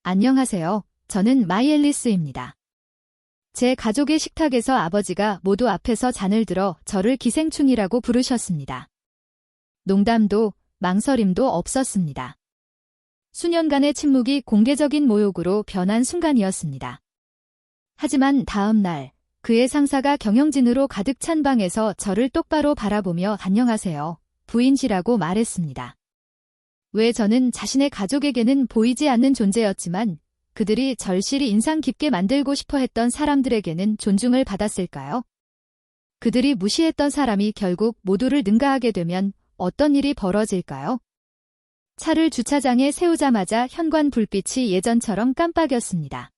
안녕하세요. 저는 마이앨리스입니다. 제 가족의 식탁에서 아버지가 모두 앞에서 잔을 들어 저를 기생충이라고 부르셨습니다. 농담도 망설임도 없었습니다. 수년간의 침묵이 공개적인 모욕으로 변한 순간이었습니다. 하지만 다음 날 그의 상사가 경영진으로 가득 찬 방에서 저를 똑바로 바라보며 안녕하세요, 부인이라고 말했습니다. 왜 저는 자신의 가족에게는 보이지 않는 존재였지만 그들이 절실히 인상 깊게 만들고 싶어 했던 사람들에게는 존중을 받았을까요? 그들이 무시했던 사람이 결국 모두를 능가하게 되면 어떤 일이 벌어질까요? 차를 주차장에 세우자마자 현관 불빛이 예전처럼 깜빡였습니다.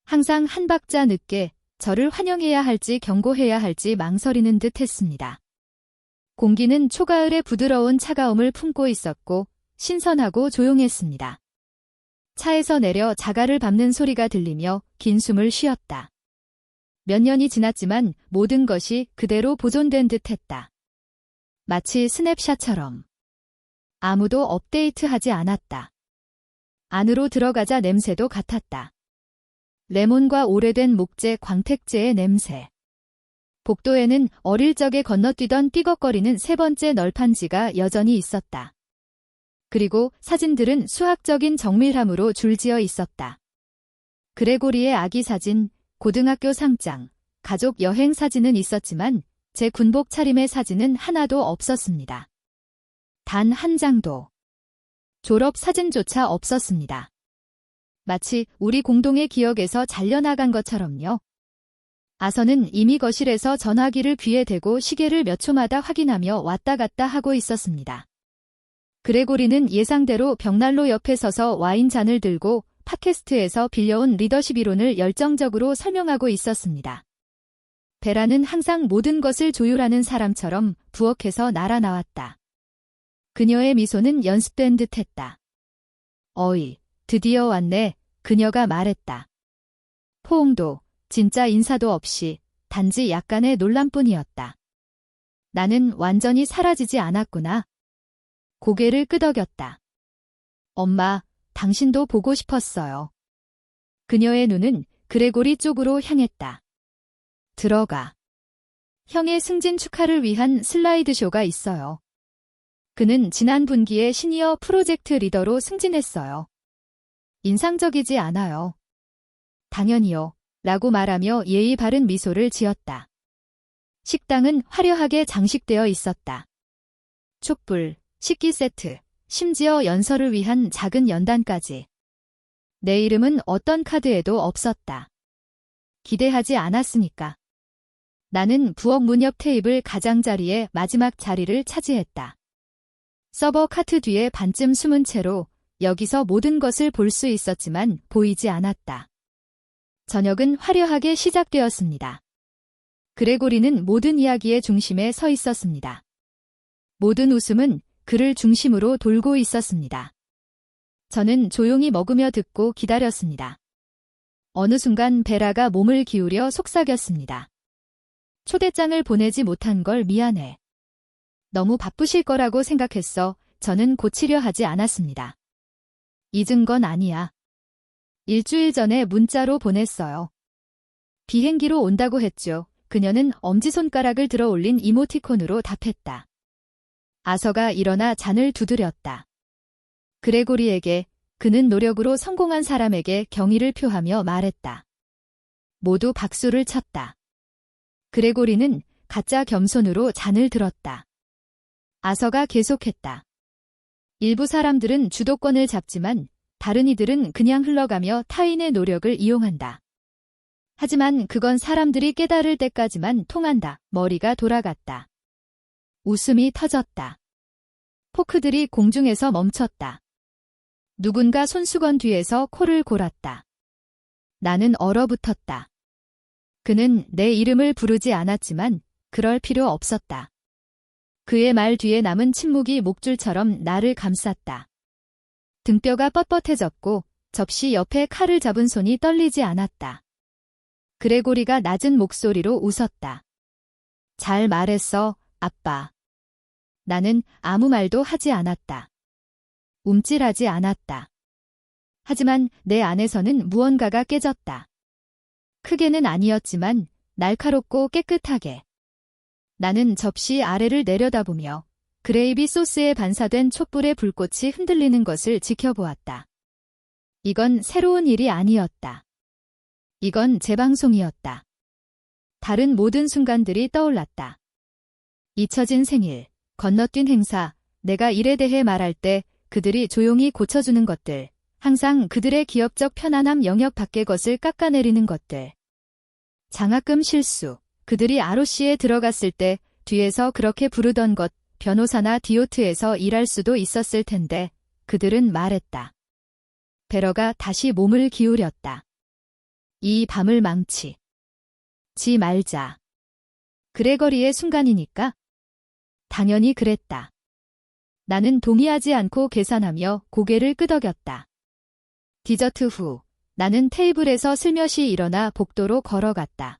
항상 한 박자 늦게 저를 환영해야 할지 경고해야 할지 망설이는 듯 했습니다. 공기는 초가을의 부드러운 차가움을 품고 있었고 신선하고 조용했습니다. 차에서 내려 자갈을 밟는 소리가 들리며 긴 숨을 쉬었다. 몇 년이 지났지만 모든 것이 그대로 보존된 듯 했다. 마치 스냅샷처럼. 아무도 업데이트하지 않았다. 안으로 들어가자 냄새도 같았다. 레몬과 오래된 목재 광택제의 냄새. 복도에는 어릴 적에 건너뛰던 삐걱거리는 세 번째 널판지가 여전히 있었다. 그리고 사진들은 수학적인 정밀함으로 줄지어 있었다. 그레고리의 아기 사진, 고등학교 상장, 가족 여행 사진은 있었지만 제 군복 차림의 사진은 하나도 없었습니다. 단 한 장도. 졸업 사진조차 없었습니다. 마치 우리 공동의 기억에서 잘려나간 것처럼요. 아서는 이미 거실에서 전화기를 귀에 대고 시계를 몇 초마다 확인하며 왔다 갔다 하고 있었습니다. 그레고리는 예상대로 벽난로 옆에 서서 와인잔을 들고 팟캐스트에서 빌려온 리더십 이론을 열정적으로 설명하고 있었습니다. 베라는 항상 모든 것을 조율하는 사람처럼 부엌에서 날아나왔다. 그녀의 미소는 연습된 듯했다. 어이, 드디어 왔네, 그녀가 말했다. 포옹도, 진짜 인사도 없이 단지 약간의 논란뿐이었다. 나는 완전히 사라지지 않았구나. 고개를 끄덕였다. 엄마, 당신도 보고 싶었어요. 그녀의 눈은 그레고리 쪽으로 향했다. 들어가. 형의 승진 축하를 위한 슬라이드쇼가 있어요. 그는 지난 분기에 시니어 프로젝트 리더로 승진했어요. 인상적이지 않아요. 당연히요. 라고 말하며 예의 바른 미소를 지었다. 식당은 화려하게 장식되어 있었다. 촛불, 식기 세트, 심지어 연설을 위한 작은 연단까지. 내 이름은 어떤 카드에도 없었다. 기대하지 않았으니까. 나는 부엌 문 옆 테이블 가장자리에 마지막 자리를 차지했다. 서버 카트 뒤에 반쯤 숨은 채로 여기서 모든 것을 볼 수 있었지만 보이지 않았다. 저녁은 화려하게 시작되었습니다. 그레고리는 모든 이야기의 중심에 서 있었습니다. 모든 웃음은 그를 중심으로 돌고 있었습니다. 저는 조용히 먹으며 듣고 기다렸습니다. 어느 순간 베라가 몸을 기울여 속삭였습니다. 초대장을 보내지 못한 걸 미안해. 너무 바쁘실 거라고 생각했어. 저는 고치려 하지 않았습니다. 잊은 건 아니야. 일주일 전에 문자로 보냈어요. 비행기로 온다고 했죠. 그녀는 엄지손가락을 들어 올린 이모티콘으로 답했다. 아서가 일어나 잔을 두드렸다. 그레고리에게, 그는 노력으로 성공한 사람에게 경의를 표하며 말했다. 모두 박수를 쳤다. 그레고리는 가짜 겸손으로 잔을 들었다. 아서가 계속했다. 일부 사람들은 주도권을 잡지만 다른 이들은 그냥 흘러가며 타인의 노력을 이용한다. 하지만 그건 사람들이 깨달을 때까지만 통한다. 머리가 돌아갔다. 웃음이 터졌다. 포크들이 공중에서 멈췄다. 누군가 손수건 뒤에서 코를 골았다. 나는 얼어붙었다. 그는 내 이름을 부르지 않았지만 그럴 필요 없었다. 그의 말 뒤에 남은 침묵이 목줄처럼 나를 감쌌다. 등뼈가 뻣뻣해졌고 접시 옆에 칼을 잡은 손이 떨리지 않았다. 그레고리가 낮은 목소리로 웃었다. 잘 말했어, 아빠. 나는 아무 말도 하지 않았다. 움찔하지 않았다. 하지만 내 안에서는 무언가가 깨졌다. 크게는 아니었지만 날카롭고 깨끗하게. 나는 접시 아래를 내려다보며 그레이비 소스에 반사된 촛불의 불꽃이 흔들리는 것을 지켜보았다. 이건 새로운 일이 아니었다. 이건 재방송이었다. 다른 모든 순간들이 떠올랐다. 잊혀진 생일, 건너뛴 행사, 내가 일에 대해 말할 때 그들이 조용히 고쳐주는 것들, 항상 그들의 기업적 편안함 영역 밖의 것을 깎아내리는 것들. 장학금 실수, 그들이 ROC에 들어갔을 때 뒤에서 그렇게 부르던 것, 변호사나 디오트에서 일할 수도 있었을 텐데 그들은 말했다. 베러가 다시 몸을 기울였다. 이 밤을 망치. 지 말자. 그레거리의 순간이니까? 당연히 그랬다. 나는 동의하지 않고 계산하며 고개를 끄덕였다. 디저트 후 나는 테이블에서 슬며시 일어나 복도로 걸어갔다.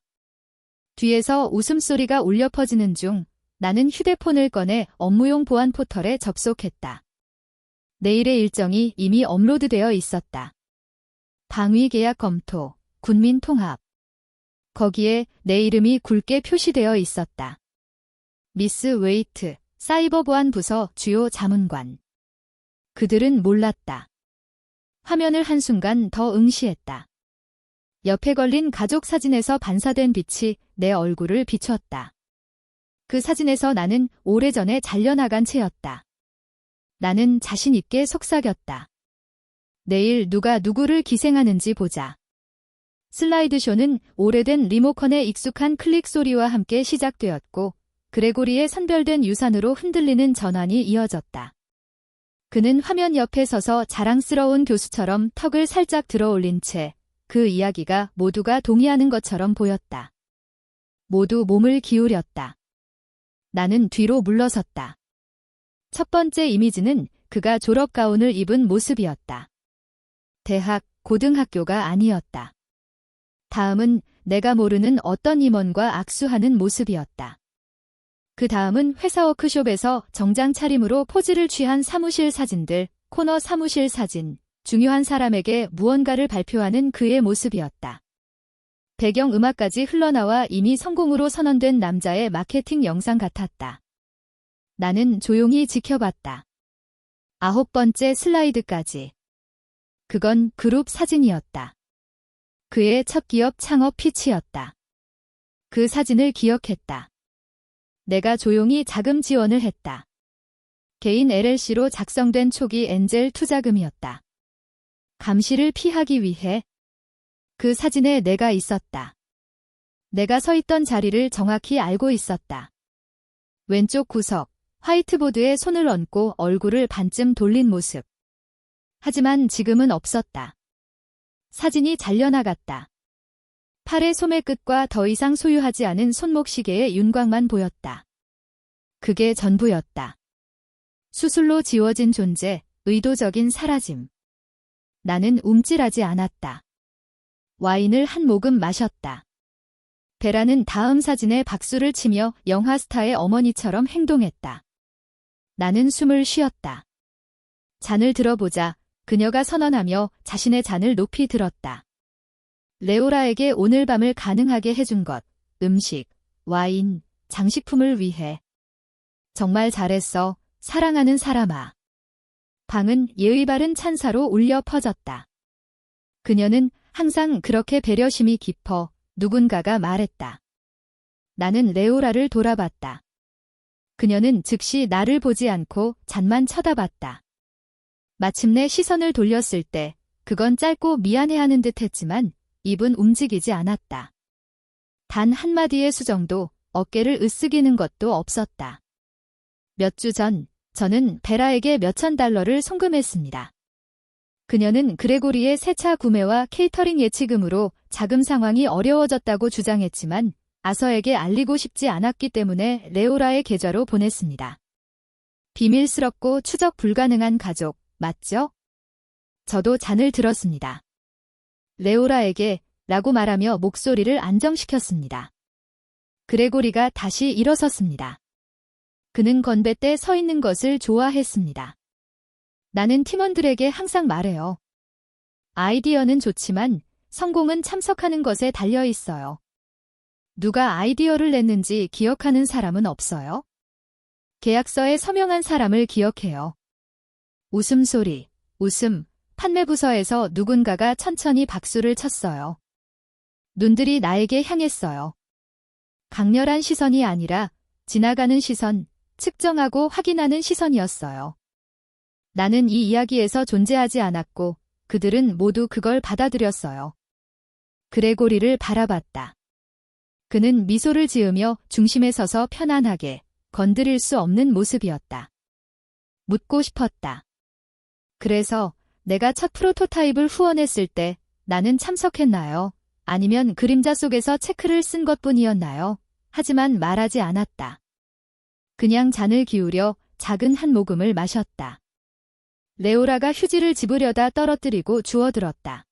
뒤에서 웃음소리가 울려 퍼지는 중 나는 휴대폰을 꺼내 업무용 보안 포털에 접속했다. 내일의 일정이 이미 업로드되어 있었다. 방위 계약 검토, 군민 통합. 거기에 내 이름이 굵게 표시되어 있었다. 미스 웨이트, 사이버 보안 부서 주요 자문관. 그들은 몰랐다. 화면을 한순간 더 응시했다. 옆에 걸린 가족 사진에서 반사된 빛이 내 얼굴을 비췄다. 그 사진에서 나는 오래전에 잘려나간 채였다. 나는 자신 있게 속삭였다. 내일 누가 누구를 기생하는지 보자. 슬라이드쇼는 오래된 리모컨의 익숙한 클릭 소리와 함께 시작되었고 그레고리의 선별된 유산으로 흔들리는 전환이 이어졌다. 그는 화면 옆에 서서 자랑스러운 교수처럼 턱을 살짝 들어올린 채 그 이야기가 모두가 동의하는 것처럼 보였다. 모두 몸을 기울였다. 나는 뒤로 물러섰다. 첫 번째 이미지는 그가 졸업가운을 입은 모습이었다. 대학, 고등학교가 아니었다. 다음은 내가 모르는 어떤 임원과 악수하는 모습이었다. 그 다음은 회사 워크숍에서 정장 차림으로 포즈를 취한 사무실 사진들, 코너 사무실 사진, 중요한 사람에게 무언가를 발표하는 그의 모습이었다. 배경 음악까지 흘러나와 이미 성공으로 선언된 남자의 마케팅 영상 같았다. 나는 조용히 지켜봤다. 9번째 슬라이드까지. 그건 그룹 사진이었다. 그의 첫 기업 창업 피치였다. 그 사진을 기억했다. 내가 조용히 자금 지원을 했다. 개인 LLC로 작성된 초기 엔젤 투자금이었다. 감시를 피하기 위해 그 사진에 내가 있었다. 내가 서 있던 자리를 정확히 알고 있었다. 왼쪽 구석, 화이트보드에 손을 얹고 얼굴을 반쯤 돌린 모습. 하지만 지금은 없었다. 사진이 잘려나갔다. 팔의 소매 끝과 더 이상 소유하지 않은 손목시계의 윤곽만 보였다. 그게 전부였다. 수술로 지워진 존재, 의도적인 사라짐. 나는 움찔하지 않았다. 와인을 한 모금 마셨다. 베라는 다음 사진에 박수를 치며 영화 스타의 어머니처럼 행동했다. 나는 숨을 쉬었다. 잔을 들어보자 그녀가 선언하며 자신의 잔을 높이 들었다. 레오라에게 오늘 밤을 가능하게 해준 것, 음식, 와인, 장식품을 위해. 정말 잘했어, 사랑하는 사람아. 방은 예의 바른 찬사로 울려 퍼졌다. 그녀는 항상 그렇게 배려심이 깊어 누군가가 말했다. 나는 레오라를 돌아봤다. 그녀는 즉시 나를 보지 않고 잔만 쳐다봤다. 마침내 시선을 돌렸을 때 그건 짧고 미안해하는 듯 했지만 입은 움직이지 않았다. 단 한마디의 수정도 어깨를 으쓱이는 것도 없었다. 몇 주 전 저는 베라에게 몇천 달러를 송금했습니다. 그녀는 그레고리의 새 차 구매와 케이터링 예치금으로 자금 상황이 어려워졌다고 주장했지만 아서에게 알리고 싶지 않았기 때문에 레오라의 계좌로 보냈습니다. 비밀스럽고 추적 불가능한 가족, 맞죠? 저도 잔을 들었습니다. 레오라에게 라고 말하며 목소리를 안정시켰습니다. 그레고리가 다시 일어섰습니다. 그는 건배 때 서 있는 것을 좋아했습니다. 나는 팀원들에게 항상 말해요. 아이디어는 좋지만 성공은 참석하는 것에 달려 있어요. 누가 아이디어를 냈는지 기억하는 사람은 없어요? 계약서에 서명한 사람을 기억해요. 웃음소리, 웃음, 판매부서에서 누군가가 천천히 박수를 쳤어요. 눈들이 나에게 향했어요. 강렬한 시선이 아니라 지나가는 시선, 측정하고 확인하는 시선이었어요. 나는 이 이야기에서 존재하지 않았고 그들은 모두 그걸 받아들였어요. 그레고리를 바라봤다. 그는 미소를 지으며 중심에 서서 편안하게 건드릴 수 없는 모습이었다. 묻고 싶었다. 그래서 내가 첫 프로토타입을 후원했을 때 나는 참석했나요? 아니면 그림자 속에서 체크를 쓴 것뿐이었나요? 하지만 말하지 않았다. 그냥 잔을 기울여 작은 한 모금을 마셨다. 레오라가 휴지를 집으려다 떨어뜨리고 주워들었다.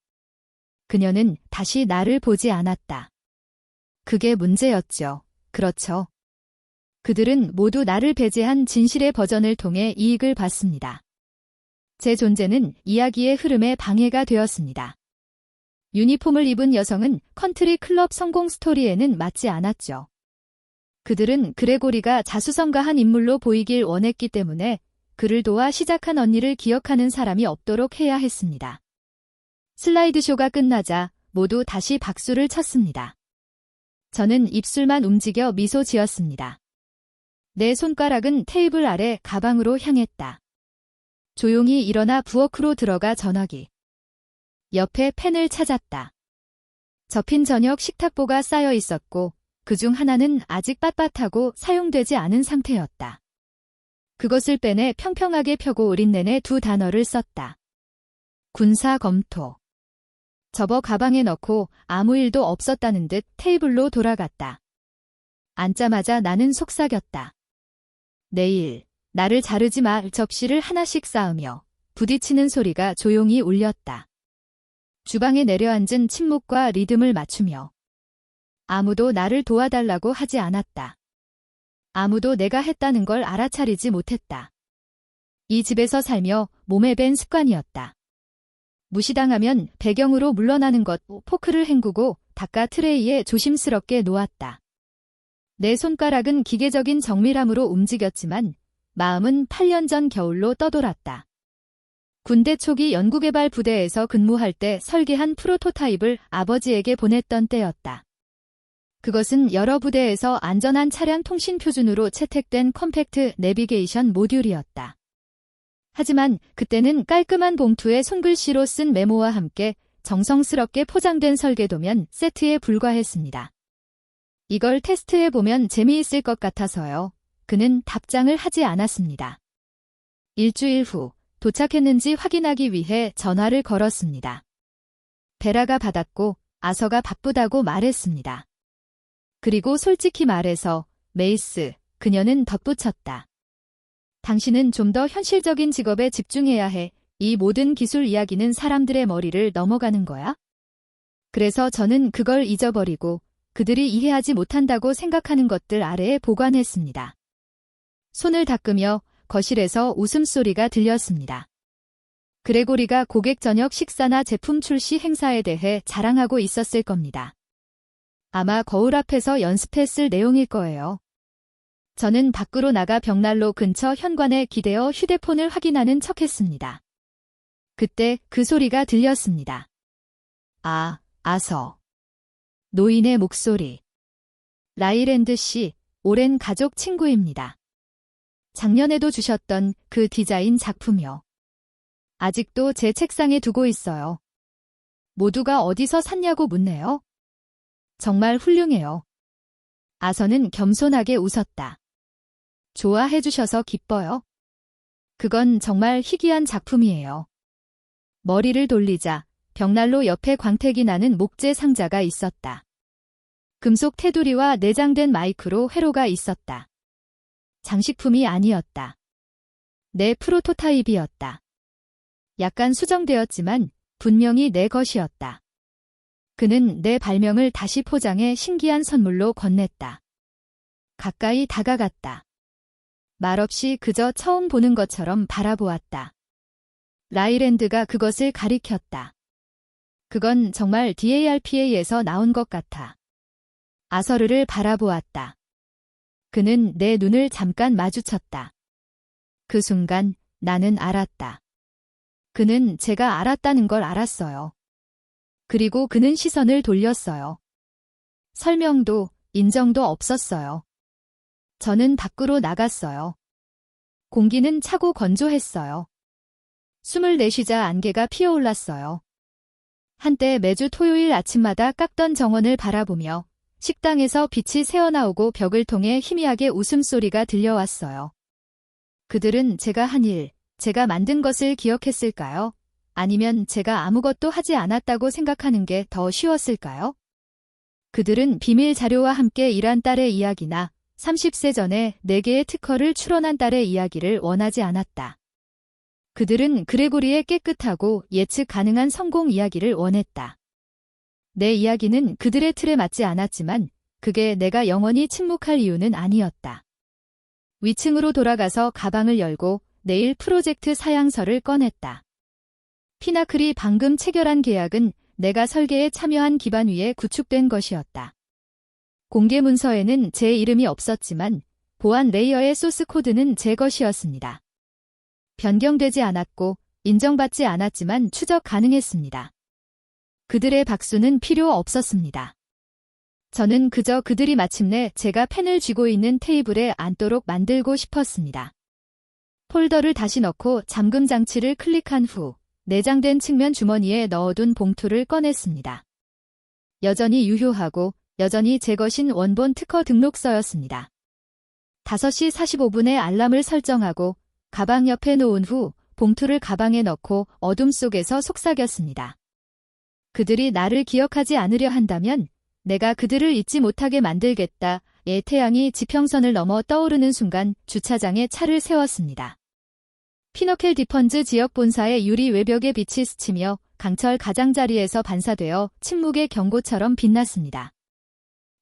그녀는 다시 나를 보지 않았다. 그게 문제였죠. 그렇죠. 그들은 모두 나를 배제한 진실의 버전을 통해 이익을 봤습니다. 제 존재는 이야기의 흐름에 방해가 되었습니다. 유니폼을 입은 여성은 컨트리 클럽 성공 스토리에는 맞지 않았죠. 그들은 그레고리가 자수성가한 인물로 보이길 원했기 때문에 그를 도와 시작한 언니를 기억하는 사람이 없도록 해야 했습니다. 슬라이드쇼가 끝나자 모두 다시 박수를 쳤습니다. 저는 입술만 움직여 미소 지었습니다. 내 손가락은 테이블 아래 가방으로 향했다. 조용히 일어나 부엌으로 들어가 전화기. 옆에 펜을 찾았다. 접힌 저녁 식탁보가 쌓여 있었고 그중 하나는 아직 빳빳하고 사용되지 않은 상태였다. 그것을 빼내 평평하게 펴고 린넨에 두 단어를 썼다. 군사 검토. 접어 가방에 넣고 아무 일도 없었다는 듯 테이블로 돌아갔다. 앉자마자 나는 속삭였다. 내일, 나를 자르지 마. 접시를 하나씩 쌓으며 부딪히는 소리가 조용히 울렸다. 주방에 내려앉은 침묵과 리듬을 맞추며 아무도 나를 도와달라고 하지 않았다. 아무도 내가 했다는 걸 알아차리지 못했다. 이 집에서 살며 몸에 밴 습관이었다. 무시당하면 배경으로 물러나는 것, 포크를 헹구고 닦아 트레이에 조심스럽게 놓았다. 내 손가락은 기계적인 정밀함으로 움직였지만 마음은 8년 전 겨울로 떠돌았다. 군대 초기 연구개발 부대에서 근무할 때 설계한 프로토타입을 아버지에게 보냈던 때였다. 그것은 여러 부대에서 안전한 차량 통신 표준으로 채택된 컴팩트 내비게이션 모듈이었다. 하지만 그때는 깔끔한 봉투에 손글씨로 쓴 메모와 함께 정성스럽게 포장된 설계도면 세트에 불과했습니다. 이걸 테스트해보면 재미있을 것 같아서요. 그는 답장을 하지 않았습니다. 일주일 후 도착했는지 확인하기 위해 전화를 걸었습니다. 베라가 받았고 아서가 바쁘다고 말했습니다. 그리고 솔직히 말해서 메이스, 그녀는 덧붙였다. 당신은 좀 더 현실적인 직업에 집중해야 해. 이 모든 기술 이야기는 사람들의 머리를 넘어가는 거야? 그래서 저는 그걸 잊어버리고 그들이 이해하지 못한다고 생각하는 것들 아래에 보관했습니다. 손을 닦으며 거실에서 웃음소리가 들렸습니다. 그레고리가 고객 저녁 식사나 제품 출시 행사에 대해 자랑하고 있었을 겁니다. 아마 거울 앞에서 연습했을 내용일 거예요. 저는 밖으로 나가 벽난로 근처 현관에 기대어 휴대폰을 확인하는 척했습니다. 그때 그 소리가 들렸습니다. 아, 아서. 노인의 목소리. 라이랜드 씨, 오랜 가족 친구입니다. 작년에도 주셨던 그 디자인 작품이요. 아직도 제 책상에 두고 있어요. 모두가 어디서 샀냐고 묻네요. 정말 훌륭해요. 아서는 겸손하게 웃었다. 좋아해 주셔서 기뻐요. 그건 정말 희귀한 작품이에요. 머리를 돌리자 벽난로 옆에 광택이 나는 목재 상자가 있었다. 금속 테두리와 내장된 마이크로 회로가 있었다. 장식품이 아니었다. 내 프로토타입이었다. 약간 수정되었지만 분명히 내 것이었다. 그는 내 발명을 다시 포장해 신기한 선물로 건넸다. 가까이 다가갔다. 말없이 그저 처음 보는 것처럼 바라보았다. 라이랜드가 그것을 가리켰다. 그건 정말 DARPA에서 나온 것 같아. 아서르를 바라보았다. 그는 내 눈을 잠깐 마주쳤다. 그 순간 나는 알았다. 그는 제가 알았다는 걸 알았어요. 그리고 그는 시선을 돌렸어요. 설명도 인정도 없었어요. 저는 밖으로 나갔어요. 공기는 차고 건조했어요. 숨을 내쉬자 안개가 피어올랐어요. 한때 매주 토요일 아침마다 깎던 정원을 바라보며 식당에서 빛이 새어나오고 벽을 통해 희미하게 웃음소리가 들려왔어요. 그들은 제가 한 일, 제가 만든 것을 기억했을까요? 아니면 제가 아무것도 하지 않았다고 생각하는 게 더 쉬웠을까요? 그들은 비밀 자료와 함께 일한 딸의 이야기나 30세 전에 4개의 특허를 출원한 딸의 이야기를 원하지 않았다. 그들은 그레고리의 깨끗하고 예측 가능한 성공 이야기를 원했다. 내 이야기는 그들의 틀에 맞지 않았지만 그게 내가 영원히 침묵할 이유는 아니었다. 위층으로 돌아가서 가방을 열고 내일 프로젝트 사양서를 꺼냈다. 피나클이 방금 체결한 계약은 내가 설계에 참여한 기반 위에 구축된 것이었다. 공개 문서에는 제 이름이 없었지만 보안 레이어의 소스 코드는 제 것이었습니다. 변경되지 않았고 인정받지 않았지만 추적 가능했습니다. 그들의 박수는 필요 없었습니다. 저는 그저 그들이 마침내 제가 펜을 쥐고 있는 테이블에 앉도록 만들고 싶었습니다. 폴더를 다시 넣고 잠금 장치를 클릭한 후 내장된 측면 주머니에 넣어둔 봉투를 꺼냈습니다. 여전히 유효하고 여전히 제 것인 원본 특허 등록서였습니다. 5시 45분에 알람을 설정하고 가방 옆에 놓은 후 봉투를 가방에 넣고 어둠 속에서 속삭였습니다. 그들이 나를 기억하지 않으려 한다면 내가 그들을 잊지 못하게 만들겠다. 의 태양이 지평선을 넘어 떠오르는 순간 주차장에 차를 세웠습니다. 피너켈 디펀즈 지역 본사의 유리 외벽에 빛이 스치며 강철 가장자리에서 반사되어 침묵의 경고처럼 빛났습니다.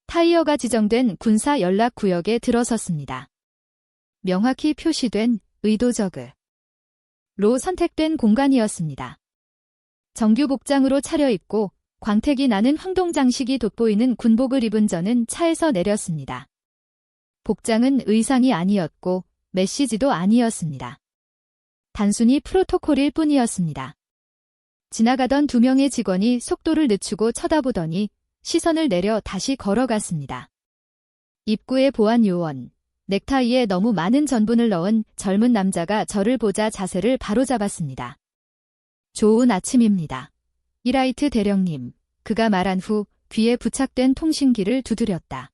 타이어가 지정된 군사 연락 구역에 들어섰습니다. 명확히 표시된 의도적으로 선택된 공간이었습니다. 정규 복장으로 차려입고 광택이 나는 황동 장식이 돋보이는 군복을 입은 저는 차에서 내렸습니다. 복장은 의상이 아니었고 메시지도 아니었습니다. 단순히 프로토콜일 뿐이었습니다. 지나가던 2명의 직원이 속도를 늦추고 쳐다보더니 시선을 내려 다시 걸어갔습니다. 입구의 보안 요원, 넥타이에 너무 많은 전분을 넣은 젊은 남자가 저를 보자 자세를 바로잡았습니다. 좋은 아침입니다. 이라이트 대령님, 그가 말한 후 귀에 부착된 통신기를 두드렸다.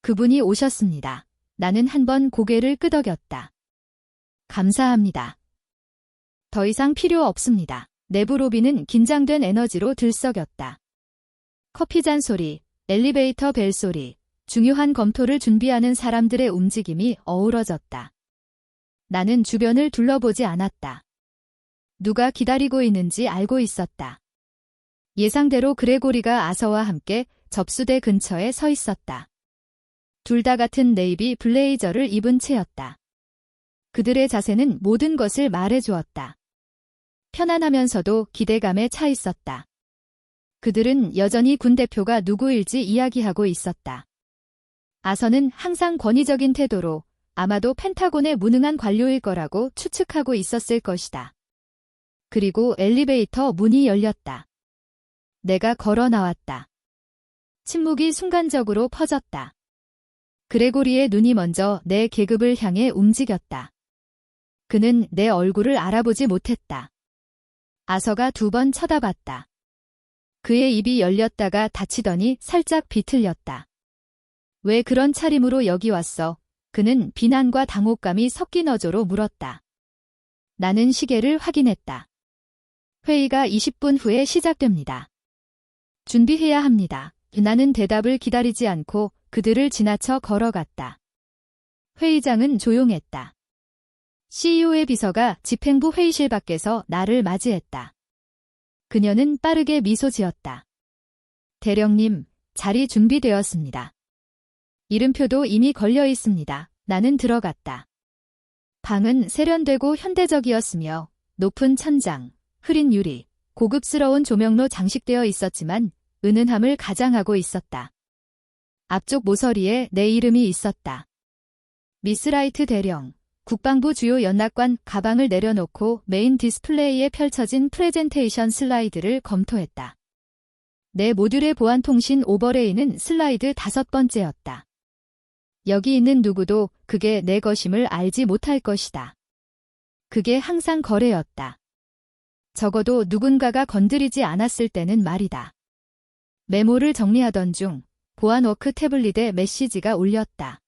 그분이 오셨습니다. 나는 한번 고개를 끄덕였다. 감사합니다. 더 이상 필요 없습니다. 내부 로비는 긴장된 에너지로 들썩였다. 커피잔 소리, 엘리베이터 벨 소리, 중요한 검토를 준비하는 사람들의 움직임이 어우러졌다. 나는 주변을 둘러보지 않았다. 누가 기다리고 있는지 알고 있었다. 예상대로 그레고리가 아서와 함께 접수대 근처에 서 있었다. 둘 다 같은 네이비 블레이저를 입은 채였다. 그들의 자세는 모든 것을 말해주었다. 편안하면서도 기대감에 차 있었다. 그들은 여전히 군 대표가 누구일지 이야기하고 있었다. 아서는 항상 권위적인 태도로 아마도 펜타곤의 무능한 관료일 거라고 추측하고 있었을 것이다. 그리고 엘리베이터 문이 열렸다. 내가 걸어 나왔다. 침묵이 순간적으로 퍼졌다. 그레고리의 눈이 먼저 내 계급을 향해 움직였다. 그는 내 얼굴을 알아보지 못했다. 아서가 2번 쳐다봤다. 그의 입이 열렸다가 닫히더니 살짝 비틀렸다. 왜 그런 차림으로 여기 왔어? 그는 비난과 당혹감이 섞인 어조로 물었다. 나는 시계를 확인했다. 회의가 20분 후에 시작됩니다. 준비해야 합니다. 나는 대답을 기다리지 않고 그들을 지나쳐 걸어갔다. 회의장은 조용했다. CEO의 비서가 집행부 회의실 밖에서 나를 맞이했다. 그녀는 빠르게 미소 지었다. 대령님, 자리 준비되었습니다. 이름표도 이미 걸려 있습니다. 나는 들어갔다. 방은 세련되고 현대적이었으며 높은 천장, 흐린 유리, 고급스러운 조명로 장식되어 있었지만 은은함을 가장하고 있었다. 앞쪽 모서리에 내 이름이 있었다. 미스라이트 대령. 국방부 주요 연락관 가방을 내려놓고 메인 디스플레이에 펼쳐진 프레젠테이션 슬라이드를 검토했다. 내 모듈의 보안 통신 오버레이는 슬라이드 5번째였다. 여기 있는 누구도 그게 내 것임을 알지 못할 것이다. 그게 항상 거래였다. 적어도 누군가가 건드리지 않았을 때는 말이다. 메모를 정리하던 중 보안워크 태블릿에 메시지가 울렸다.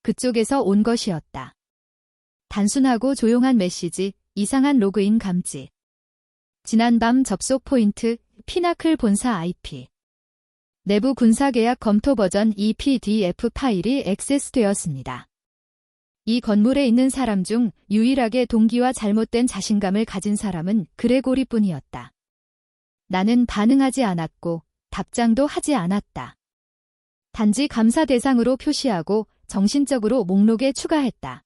그쪽에서 온 것이었다. 단순하고 조용한 메시지, 이상한 로그인 감지. 지난밤 접속 포인트, 피나클 본사 IP. 내부 군사계약 검토 버전 2 PDF 파일이 액세스되었습니다. 이 건물에 있는 사람 중 유일하게 동기와 잘못된 자신감을 가진 사람은 그레고리뿐이었다. 나는 반응하지 않았고 답장도 하지 않았다. 단지 감사 대상으로 표시하고 정신적으로 목록에 추가했다.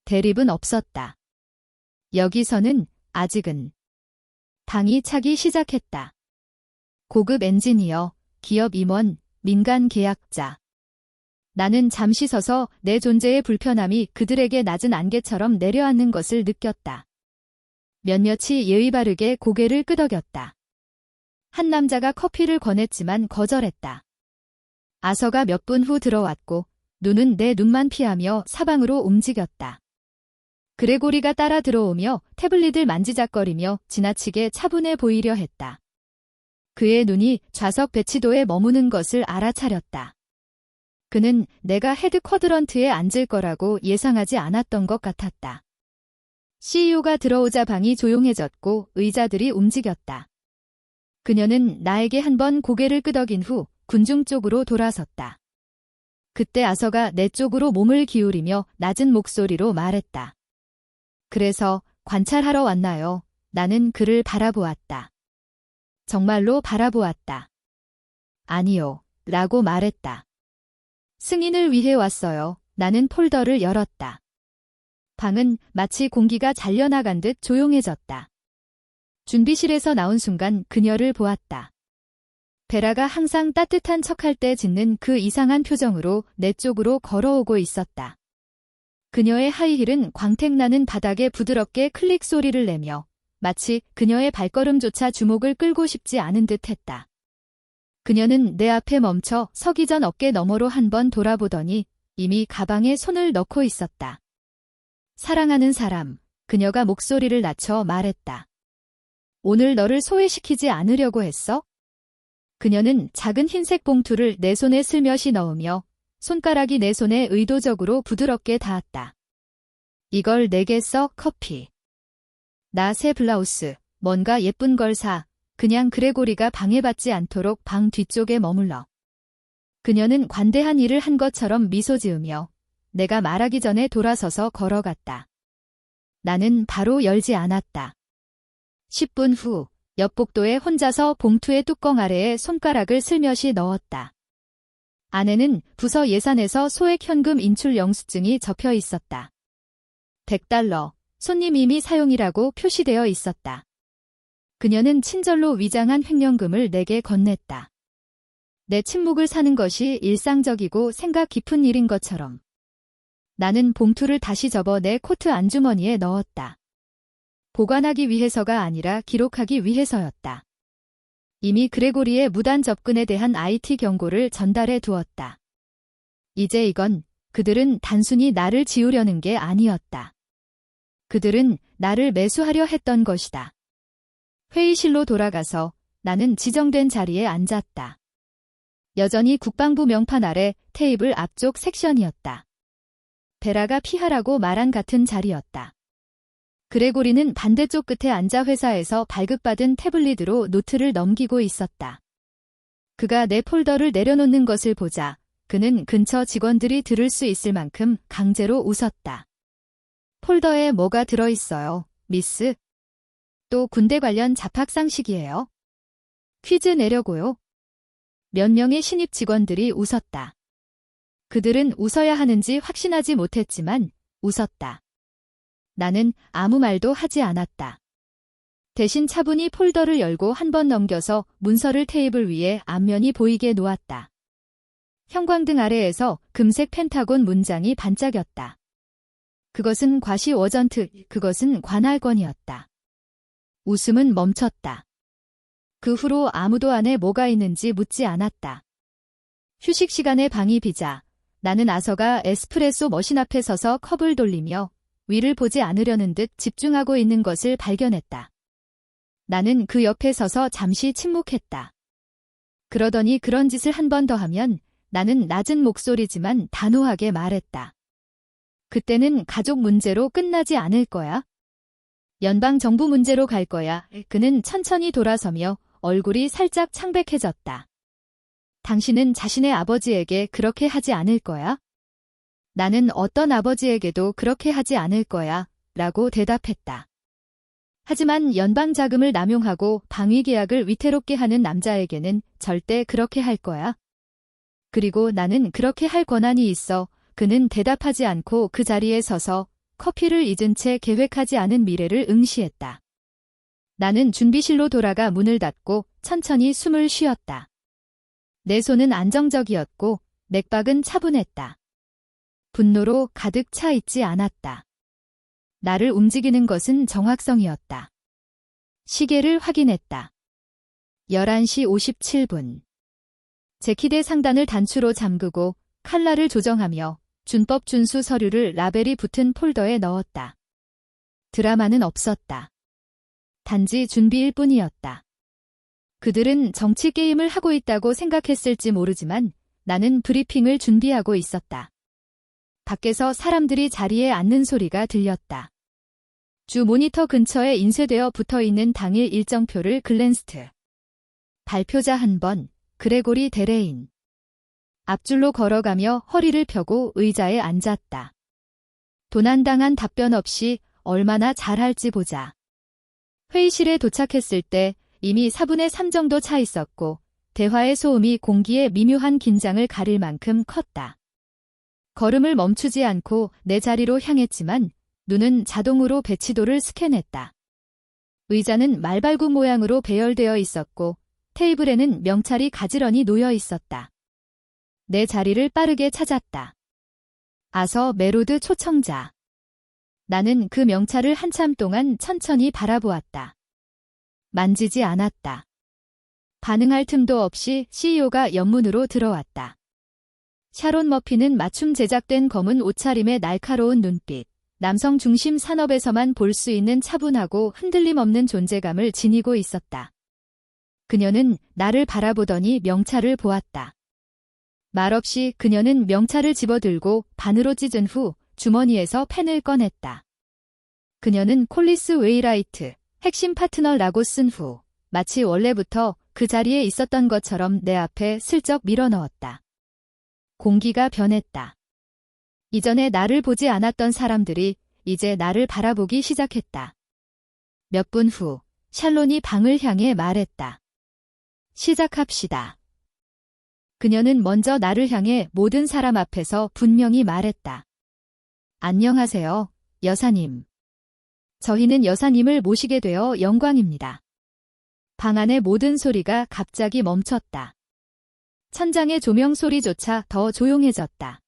대립은 없었다. 여기서는 아직은 방이 차기 시작했다. 고급 엔지니어, 기업 임원, 민간 계약자. 나는 잠시 서서 내 존재의 불편함이 그들에게 낮은 안개처럼 내려앉는 것을 느꼈다. 몇몇이 예의 바르게 고개를 끄덕였다. 한 남자가 커피를 권했지만 거절했다. 아서가 몇 분 후 들어왔고 눈은 내 눈만 피하며 사방으로 움직였다. 그레고리가 따라 들어오며 태블릿을 만지작거리며 지나치게 차분해 보이려 했다. 그의 눈이 좌석 배치도에 머무는 것을 알아차렸다. 그는 내가 헤드 쿼드런트에 앉을 거라고 예상하지 않았던 것 같았다. CEO가 들어오자 방이 조용해졌고 의자들이 움직였다. 그녀는 나에게 한 번 고개를 끄덕인 후 군중 쪽으로 돌아섰다. 그때 아서가 내 쪽으로 몸을 기울이며 낮은 목소리로 말했다. 그래서 관찰하러 왔나요? 나는 그를 바라보았다. 정말로 바라보았다. 아니요, 라고 말했다. 승인을 위해 왔어요. 나는 폴더를 열었다. 방은 마치 공기가 잘려나간 듯 조용해졌다. 준비실에서 나온 순간 그녀를 보았다. 베라가 항상 따뜻한 척할 때 짓는 그 이상한 표정으로 내 쪽으로 걸어오고 있었다. 그녀의 하이힐은 광택나는 바닥에 부드럽게 클릭 소리를 내며 마치 그녀의 발걸음조차 주목을 끌고 싶지 않은 듯 했다. 그녀는 내 앞에 멈춰 서기 전 어깨 너머로 한 번 돌아보더니 이미 가방에 손을 넣고 있었다. 사랑하는 사람, 그녀가 목소리를 낮춰 말했다. 오늘 너를 소외시키지 않으려고 했어? 그녀는 작은 흰색 봉투를 내 손에 슬며시 넣으며 손가락이 내 손에 의도적으로 부드럽게 닿았다. 이걸 내게 써, 커피. 나 새 블라우스, 뭔가 예쁜 걸 사. 그냥 그레고리가 방해받지 않도록 방 뒤쪽에 머물러. 그녀는 관대한 일을 한 것처럼 미소 지으며 내가 말하기 전에 돌아서서 걸어갔다. 나는 바로 열지 않았다. 10분 후, 옆 복도에 혼자서 봉투의 뚜껑 아래에 손가락을 슬며시 넣었다. 안에는 부서 예산에서 소액 현금 인출 영수증이 접혀 있었다. $100, 손님 이미 사용이라고 표시되어 있었다. 그녀는 친절로 위장한 횡령금을 내게 건넸다. 내 침묵을 사는 것이 일상적이고 생각 깊은 일인 것처럼. 나는 봉투를 다시 접어 내 코트 안주머니에 넣었다. 보관하기 위해서가 아니라 기록하기 위해서였다. 이미 그레고리의 무단 접근에 대한 IT 경고를 전달해 두었다. 이제 이건 그들은 단순히 나를 지우려는 게 아니었다. 그들은 나를 매수하려 했던 것이다. 회의실로 돌아가서 나는 지정된 자리에 앉았다. 여전히 국방부 명판 아래 테이블 앞쪽 섹션이었다. 베라가 피하라고 말한 같은 자리였다. 그레고리는 반대쪽 끝에 앉아 회사에서 발급받은 태블릿으로 노트를 넘기고 있었다. 그가 내 폴더를 내려놓는 것을 보자 그는 근처 직원들이 들을 수 있을 만큼 강제로 웃었다. 폴더에 뭐가 들어있어요, 미스? 또 군대 관련 잡학상식이에요. 퀴즈 내려고요. 몇 명의 신입 직원들이 웃었다. 그들은 웃어야 하는지 확신하지 못했지만 웃었다. 나는 아무 말도 하지 않았다. 대신 차분히 폴더를 열고 한 번 넘겨서 문서를 테이블 위에 앞면이 보이게 놓았다. 형광등 아래에서 금색 펜타곤 문장이 반짝였다. 그것은 과시 워전트, 그것은 관할권이었다. 웃음은 멈췄다. 그 후로 아무도 안에 뭐가 있는지 묻지 않았다. 휴식 시간에 방이 비자 나는 아서가 에스프레소 머신 앞에 서서 컵을 돌리며 위를 보지 않으려는 듯 집중하고 있는 것을 발견했다. 나는 그 옆에 서서 잠시 침묵했다. 그러더니 그런 짓을 한 번 더 하면 나는 낮은 목소리지만 단호하게 말했다. 그때는 가족 문제로 끝나지 않을 거야. 연방정부 문제로 갈 거야. 그는 천천히 돌아서며 얼굴이 살짝 창백해졌다. 당신은 자신의 아버지에게 그렇게 하지 않을 거야? 나는 어떤 아버지에게도 그렇게 하지 않을 거야. 라고 대답했다. 하지만 연방 자금을 남용하고 방위 계약을 위태롭게 하는 남자에게는 절대 그렇게 할 거야. 그리고 나는 그렇게 할 권한이 있어. 그는 대답하지 않고 그 자리에 서서 커피를 잊은 채 계획하지 않은 미래를 응시했다. 나는 준비실로 돌아가 문을 닫고 천천히 숨을 쉬었다. 내 손은 안정적이었고 맥박은 차분했다. 분노로 가득 차 있지 않았다. 나를 움직이는 것은 정확성이었다. 시계를 확인했다. 11시 57분. 재킷의 상단을 단추로 잠그고 칼라를 조정하며 준법 준수 서류를 라벨이 붙은 폴더에 넣었다. 드라마는 없었다. 단지 준비일 뿐이었다. 그들은 정치 게임을 하고 있다고 생각했을지 모르지만 나는 브리핑을 준비하고 있었다. 밖에서 사람들이 자리에 앉는 소리가 들렸다. 주 모니터 근처에 인쇄되어 붙어있는 당일 일정표를 글랜스트. 발표자 한 번, 그레고리 데레인. 앞줄로 걸어가며 허리를 펴고 의자에 앉았다. 도난당한 답변 없이 얼마나 잘할지 보자. 회의실에 도착했을 때 이미 4분의 3 정도 차 있었고 대화의 소음이 공기의 미묘한 긴장을 가릴 만큼 컸다. 걸음을 멈추지 않고 내 자리로 향했지만 눈은 자동으로 배치도를 스캔했다. 의자는 말발굽 모양으로 배열되어 있었고 테이블에는 명찰이 가지런히 놓여 있었다. 내 자리를 빠르게 찾았다. 아서 메로드 초청자. 나는 그 명찰을 한참 동안 천천히 바라보았다. 만지지 않았다. 반응할 틈도 없이 CEO가 연문으로 들어왔다. 샤론 머피는 맞춤 제작된 검은 옷차림의 날카로운 눈빛, 남성 중심 산업에서만 볼 수 있는 차분하고 흔들림 없는 존재감을 지니고 있었다. 그녀는 나를 바라보더니 명찰을 보았다. 말없이 그녀는 명찰을 집어들고 반으로 찢은 후 주머니에서 펜을 꺼냈다. 그녀는 콜리스 웨이라이트, 핵심 파트너라고 쓴 후 마치 원래부터 그 자리에 있었던 것처럼 내 앞에 슬쩍 밀어넣었다. 공기가 변했다. 이전에 나를 보지 않았던 사람들이 이제 나를 바라보기 시작했다. 몇 분 후 샬론이 방을 향해 말했다. 시작합시다. 그녀는 먼저 나를 향해 모든 사람 앞에서 분명히 말했다. 안녕하세요, 여사님. 저희는 여사님을 모시게 되어 영광입니다. 방 안의 모든 소리가 갑자기 멈췄다. 천장의 조명 소리조차 더 조용해졌다.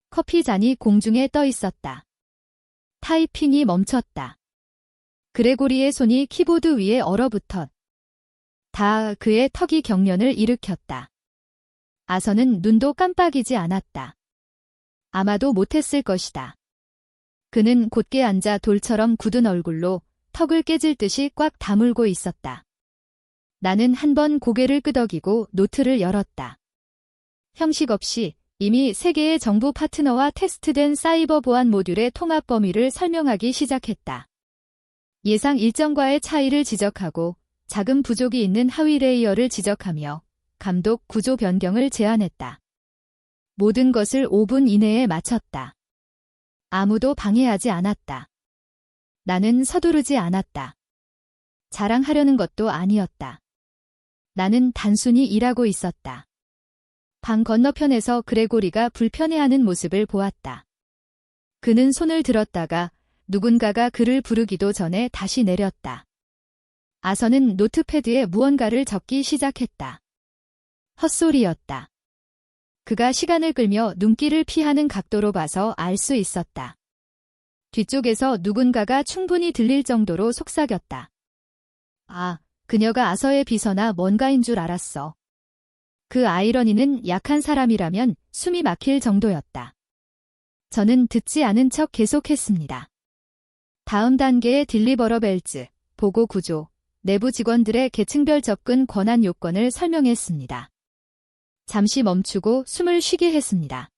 커피 잔이 공중에 떠 있었다. 타이핑이 멈췄다. 그레고리의 손이 키보드 위에 얼어붙었다. 그의 턱이 경련을 일으켰다. 아서는 눈도 깜빡이지 않았다. 아마도 못했을 것이다. 그는 곧게 앉아 돌처럼 굳은 얼굴로 턱을 깨질 듯이 꽉 다물고 있었다. 나는 한 번 고개를 끄덕이고 노트를 열었다. 형식 없이 이미 3개의 정부 파트너와 테스트된 사이버 보안 모듈의 통합 범위를 설명하기 시작했다. 예상 일정과의 차이를 지적하고 자금 부족이 있는 하위 레이어를 지적하며 감독 구조 변경을 제안했다. 모든 것을 5분 이내에 마쳤다. 아무도 방해하지 않았다. 나는 서두르지 않았다. 자랑하려는 것도 아니었다. 나는 단순히 일하고 있었다. 방 건너편에서 그레고리가 불편해하는 모습을 보았다. 그는 손을 들었다가 누군가가 그를 부르기도 전에 다시 내렸다. 아서는 노트패드에 무언가를 적기 시작했다. 헛소리였다. 그가 시간을 끌며 눈길을 피하는 각도로 봐서 알 수 있었다. 뒤쪽에서 누군가가 충분히 들릴 정도로 속삭였다. 아, 그녀가 아서의 비서나 뭔가인 줄 알았어. 그 아이러니는 약한 사람이라면 숨이 막힐 정도였다. 저는 듣지 않은 척 계속했습니다. 다음 단계의 딜리버러벨즈, 보고 구조, 내부 직원들의 계층별 접근 권한 요건을 설명했습니다. 잠시 멈추고 숨을 쉬게 했습니다.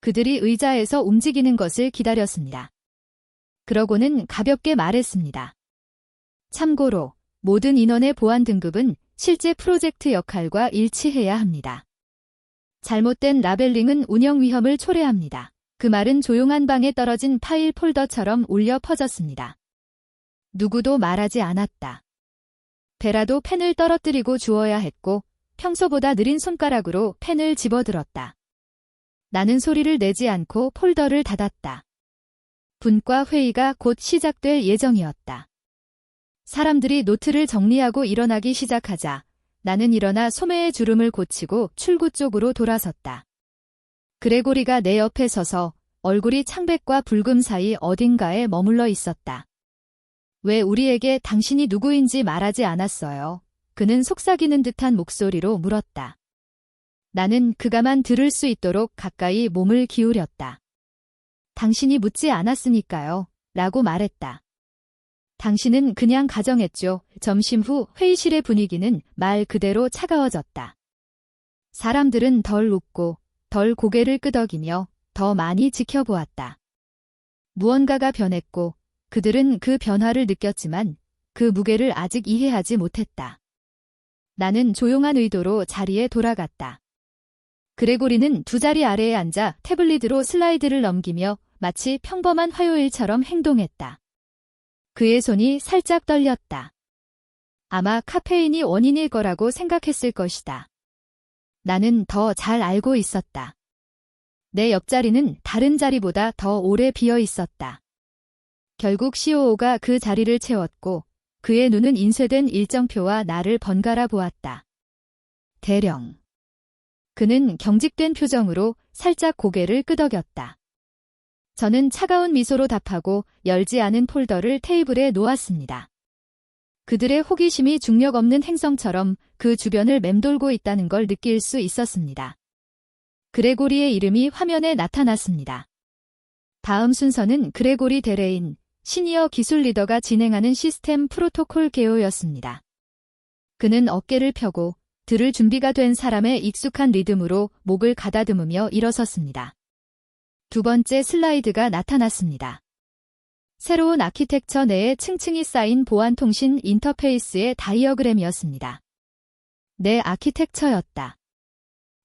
그들이 의자에서 움직이는 것을 기다렸습니다. 그러고는 가볍게 말했습니다. 참고로 모든 인원의 보안 등급은 실제 프로젝트 역할과 일치해야 합니다. 잘못된 라벨링은 운영 위험을 초래합니다. 그 말은 조용한 방에 떨어진 파일 폴더처럼 울려 퍼졌습니다. 누구도 말하지 않았다. 베라도 펜을 떨어뜨리고 주워야 했고 평소보다 느린 손가락으로 펜을 집어들었다. 나는 소리를 내지 않고 폴더를 닫았다. 분과 회의가 곧 시작될 예정이었다. 사람들이 노트를 정리하고 일어나기 시작하자 나는 일어나 소매의 주름을 고치고 출구 쪽으로 돌아섰다. 그레고리가 내 옆에 서서 얼굴이 창백과 붉음 사이 어딘가에 머물러 있었다. 왜 우리에게 당신이 누구인지 말하지 않았어요? 그는 속삭이는 듯한 목소리로 물었다. 나는 그가만 들을 수 있도록 가까이 몸을 기울였다. 당신이 묻지 않았으니까요. 라고 말했다. 당신은 그냥 가정했죠. 점심 후 회의실의 분위기는 말 그대로 차가워졌다. 사람들은 덜 웃고 덜 고개를 끄덕이며 더 많이 지켜보았다. 무언가가 변했고 그들은 그 변화를 느꼈지만 그 무게를 아직 이해하지 못했다. 나는 조용한 의도로 자리에 돌아갔다. 그레고리는 두 자리 아래에 앉아 태블릿으로 슬라이드를 넘기며 마치 평범한 화요일처럼 행동했다. 그의 손이 살짝 떨렸다. 아마 카페인이 원인일 거라고 생각했을 것이다. 나는 더 잘 알고 있었다. 내 옆자리는 다른 자리보다 더 오래 비어 있었다. 결국 COO가 그 자리를 채웠고 그의 눈은 인쇄된 일정표와 나를 번갈아 보았다. 대령. 그는 경직된 표정으로 살짝 고개를 끄덕였다. 저는 차가운 미소로 답하고 열지 않은 폴더를 테이블에 놓았습니다. 그들의 호기심이 중력 없는 행성처럼 그 주변을 맴돌고 있다는 걸 느낄 수 있었습니다. 그레고리의 이름이 화면에 나타났습니다. 다음 순서는 그레고리 데레인, 시니어 기술 리더가 진행하는 시스템 프로토콜 개요였습니다. 그는 어깨를 펴고 들을 준비가 된 사람의 익숙한 리듬으로 목을 가다듬으며 일어섰습니다. 두 번째 슬라이드가 나타났습니다. 새로운 아키텍처 내에 층층이 쌓인 보안통신 인터페이스의 다이어그램이었습니다. 내 아키텍처였다.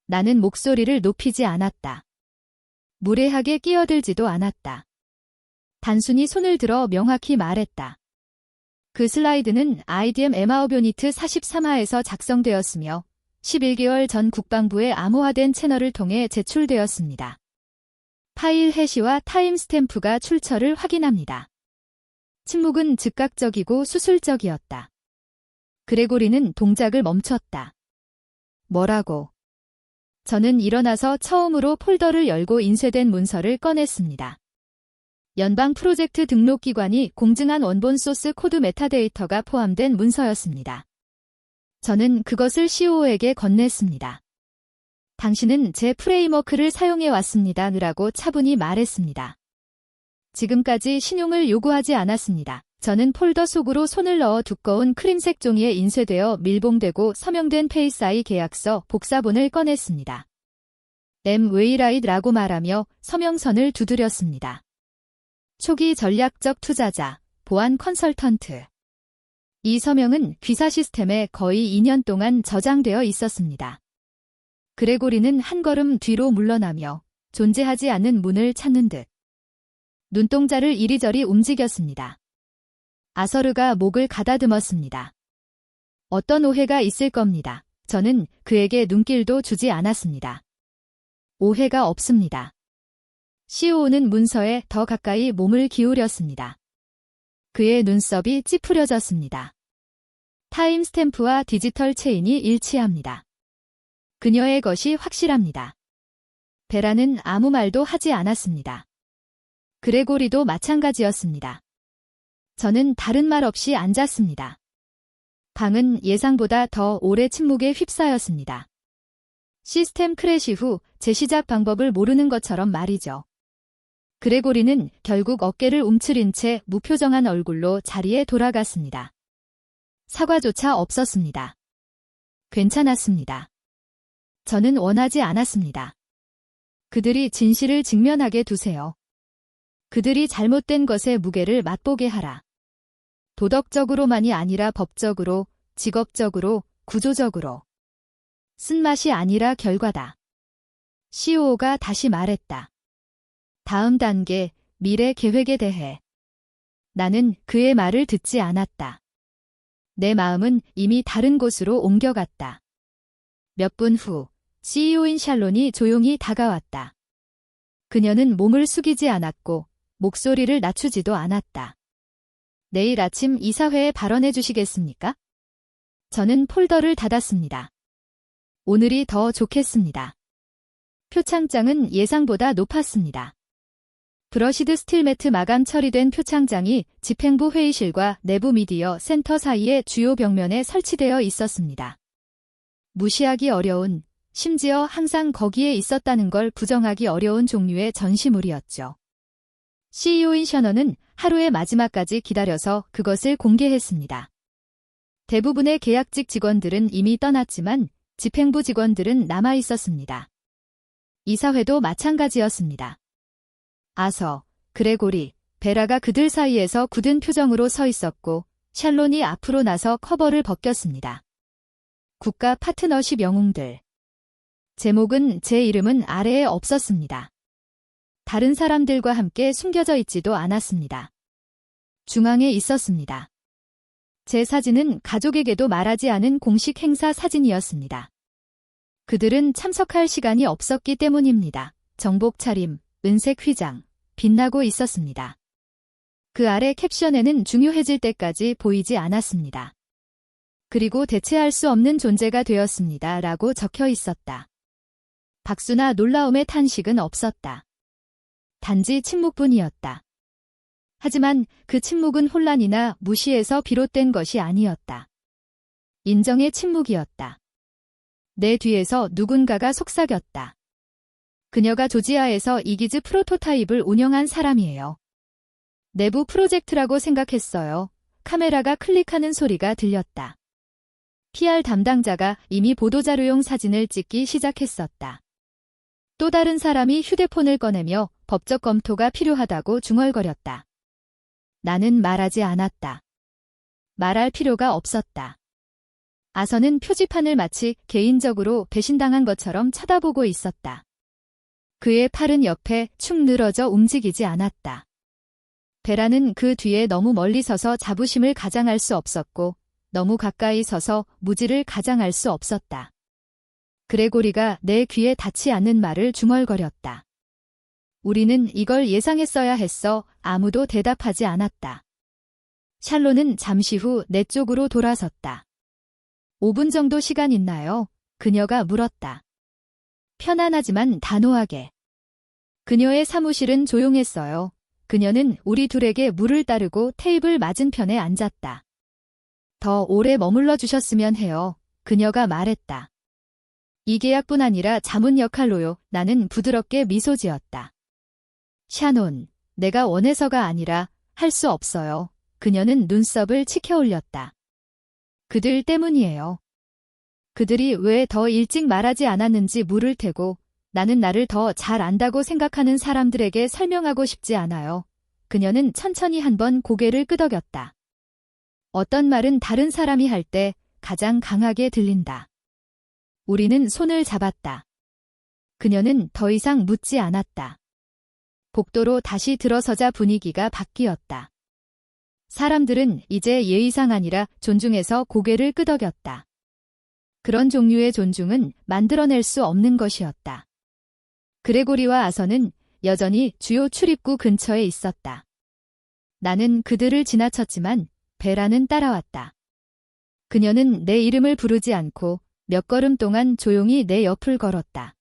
나는 목소리를 높이지 않았다. 무례하게 끼어들지도 않았다. 단순히 손을 들어 명확히 말했다. 그 슬라이드는 IDM 에마오비오니트 43하에서 작성되었으며 11개월 전 국방부의 암호화된 채널을 통해 제출되었습니다. 파일 해시와 타임스탬프가 출처를 확인합니다. 침묵은 즉각적이고 수술적이었다. 그레고리는 동작을 멈췄다. 뭐라고? 저는 일어나서 처음으로 폴더를 열고 인쇄된 문서를 꺼냈습니다. 연방 프로젝트 등록기관이 공증한 원본 소스 코드 메타데이터가 포함된 문서였습니다. 저는 그것을 COO에게 건넸습니다. 당신은 제 프레임워크를 사용해 왔습니다. 라고 차분히 말했습니다. 지금까지 신용을 요구하지 않았습니다. 저는 폴더 속으로 손을 넣어 두꺼운 크림색 종이에 인쇄되어 밀봉되고 서명된 페이스아이 계약서 복사본을 꺼냈습니다. M. 웨이라이트라고 말하며 서명선을 두드렸습니다. 초기 전략적 투자자, 보안 컨설턴트. 이 서명은 귀사 시스템에 거의 2년 동안 저장되어 있었습니다. 그레고리는 한 걸음 뒤로 물러나며 존재하지 않는 문을 찾는 듯 눈동자를 이리저리 움직였습니다. 아서르가 목을 가다듬었습니다. 어떤 오해가 있을 겁니다. 저는 그에게 눈길도 주지 않았습니다. 오해가 없습니다. COO는 문서에 더 가까이 몸을 기울였습니다. 그의 눈썹이 찌푸려졌습니다. 타임스탬프와 디지털 체인이 일치합니다. 그녀의 것이 확실합니다. 베라는 아무 말도 하지 않았습니다. 그레고리도 마찬가지였습니다. 저는 다른 말 없이 앉았습니다. 방은 예상보다 더 오래 침묵에 휩싸였습니다. 시스템 크래시 후 재시작 방법을 모르는 것처럼 말이죠. 그레고리는 결국 어깨를 움츠린 채 무표정한 얼굴로 자리에 돌아갔습니다. 사과조차 없었습니다. 괜찮았습니다. 저는 원하지 않았습니다. 그들이 진실을 직면하게 두세요. 그들이 잘못된 것의 무게를 맛보게 하라. 도덕적으로만이 아니라 법적으로, 직업적으로, 구조적으로. 쓴맛이 아니라 결과다. CEO가 다시 말했다. 다음 단계, 미래 계획에 대해. 나는 그의 말을 듣지 않았다. 내 마음은 이미 다른 곳으로 옮겨갔다. 몇 분 후, CEO인 샬론이 조용히 다가왔다. 그녀는 몸을 숙이지 않았고 목소리를 낮추지도 않았다. 내일 아침 이사회에 발언해 주시겠습니까? 저는 폴더를 닫았습니다. 오늘이 더 좋겠습니다. 표창장은 예상보다 높았습니다. 브러시드 스틸 매트 마감 처리된 표창장이 집행부 회의실과 내부 미디어 센터 사이의 주요 벽면에 설치되어 있었습니다. 무시하기 어려운, 심지어 항상 거기에 있었다는 걸 부정하기 어려운 종류의 전시물이었죠. CEO인 셔너는 하루의 마지막까지 기다려서 그것을 공개했습니다. 대부분의 계약직 직원들은 이미 떠났지만 집행부 직원들은 남아 있었습니다. 이사회도 마찬가지였습니다. 아서, 그레고리, 베라가 그들 사이에서 굳은 표정으로 서 있었고 샬론이 앞으로 나서 커버를 벗겼습니다. 국가 파트너십 영웅들. 제목은 제 이름은 아래에 없었습니다. 다른 사람들과 함께 숨겨져 있지도 않았습니다. 중앙에 있었습니다. 제 사진은 가족에게도 말하지 않은 공식 행사 사진이었습니다. 그들은 참석할 시간이 없었기 때문입니다. 정복 차림, 은색 휘장, 빛나고 있었습니다. 그 아래 캡션에는 중요해질 때까지 보이지 않았습니다. 그리고 대체할 수 없는 존재가 되었습니다. 라고 적혀 있었다. 박수나 놀라움의 탄식은 없었다. 단지 침묵뿐이었다. 하지만 그 침묵은 혼란이나 무시에서 비롯된 것이 아니었다. 인정의 침묵이었다. 내 뒤에서 누군가가 속삭였다. 그녀가 조지아에서 이기즈 프로토타입을 운영한 사람이에요. 내부 프로젝트라고 생각했어요. 카메라가 클릭하는 소리가 들렸다. PR 담당자가 이미 보도자료용 사진을 찍기 시작했었다. 또 다른 사람이 휴대폰을 꺼내며 법적 검토가 필요하다고 중얼거렸다. 나는 말하지 않았다. 말할 필요가 없었다. 아서는 표지판을 마치 개인적으로 배신당한 것처럼 쳐다보고 있었다. 그의 팔은 옆에 축 늘어져 움직이지 않았다. 베라는 그 뒤에 너무 멀리 서서 자부심을 가장할 수 없었고 너무 가까이 서서 무지를 가장할 수 없었다. 그레고리가 내 귀에 닿지 않는 말을 중얼거렸다. 우리는 이걸 예상했어야 했어. 아무도 대답하지 않았다. 샬론은 잠시 후 내 쪽으로 돌아섰다. 5분 정도 시간 있나요? 그녀가 물었다. 편안하지만 단호하게. 그녀의 사무실은 조용했어요. 그녀는 우리 둘에게 물을 따르고 테이블 맞은편에 앉았다. 더 오래 머물러 주셨으면 해요. 그녀가 말했다. 이 계약뿐 아니라 자문 역할로요. 나는 부드럽게 미소 지었다. 샤논, 내가 원해서가 아니라 할 수 없어요. 그녀는 눈썹을 치켜 올렸다. 그들 때문이에요. 그들이 왜 더 일찍 말하지 않았는지 물을 테고 나는 나를 더 잘 안다고 생각하는 사람들에게 설명하고 싶지 않아요. 그녀는 천천히 한번 고개를 끄덕였다. 어떤 말은 다른 사람이 할 때 가장 강하게 들린다. 우리는 손을 잡았다. 그녀는 더 이상 묻지 않았다. 복도로 다시 들어서자 분위기가 바뀌었다. 사람들은 이제 예의상 아니라 존중해서 고개를 끄덕였다. 그런 종류의 존중은 만들어낼 수 없는 것이었다. 그레고리와 아서는 여전히 주요 출입구 근처에 있었다. 나는 그들을 지나쳤지만 베라는 따라왔다. 그녀는 내 이름을 부르지 않고 몇 걸음 동안 조용히 내 옆을 걸었다.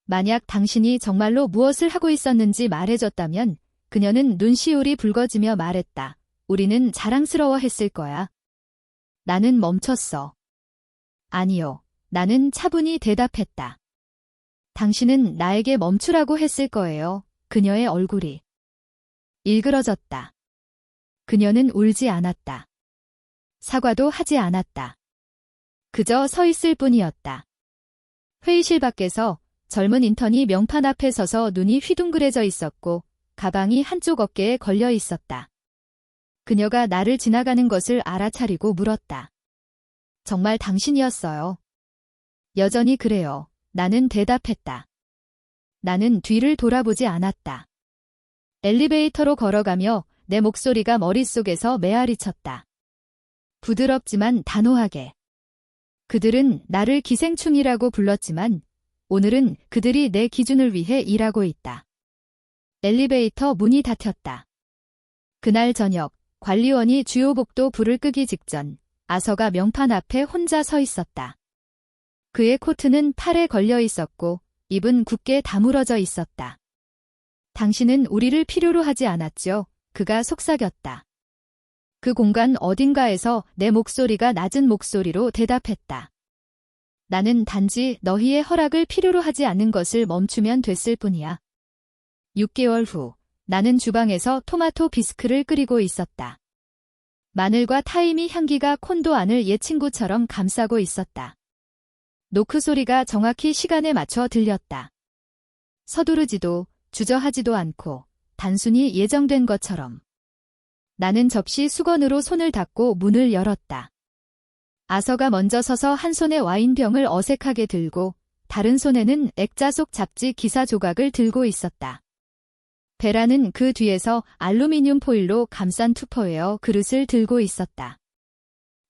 만약 당신이 정말로 무엇을 하고 있었는지 말해줬다면 그녀는 눈시울이 붉어지며 말했다. 우리는 자랑스러워했을 거야. 나는 멈췄어. 아니요. 나는 차분히 대답했다. 당신은 나에게 멈추라고 했을 거예요. 그녀의 얼굴이 일그러졌다. 그녀는 울지 않았다. 사과도 하지 않았다. 그저 서 있을 뿐이었다. 회의실 밖에서 젊은 인턴이 명판 앞에 서서 눈이 휘둥그레져 있었고 가방이 한쪽 어깨에 걸려 있었다. 그녀가 나를 지나가는 것을 알아차리고 물었다. 정말 당신이었어요. 여전히 그래요. 나는 대답했다. 나는 뒤를 돌아보지 않았다. 엘리베이터로 걸어가며 내 목소리가 머릿속에서 메아리쳤다. 부드럽지만 단호하게. 그들은 나를 기생충이라고 불렀지만 오늘은 그들이 내 기준을 위해 일하고 있다. 엘리베이터 문이 닫혔다. 그날 저녁 관리원이 주요 복도 불을 끄기 직전 아서가 명판 앞에 혼자 서 있었다. 그의 코트는 팔에 걸려 있었고 입은 굳게 다물어져 있었다. 당신은 우리를 필요로 하지 않았죠. 그가 속삭였다. 그 공간 어딘가에서 내 목소리가 낮은 목소리로 대답했다. 나는 단지 너희의 허락을 필요로 하지 않는 것을 멈추면 됐을 뿐이야. 6개월 후 나는 주방에서 토마토 비스크를 끓이고 있었다. 마늘과 타이미 향기가 콘도 안을 옛 친구처럼 감싸고 있었다. 노크 소리가 정확히 시간에 맞춰 들렸다. 서두르지도 주저하지도 않고 단순히 예정된 것처럼. 나는 접시 수건으로 손을 닦고 문을 열었다. 아서가 먼저 서서 한 손에 와인병을 어색하게 들고 다른 손에는 액자 속 잡지 기사 조각을 들고 있었다. 베라는 그 뒤에서 알루미늄 포일로 감싼 투퍼웨어 그릇을 들고 있었다.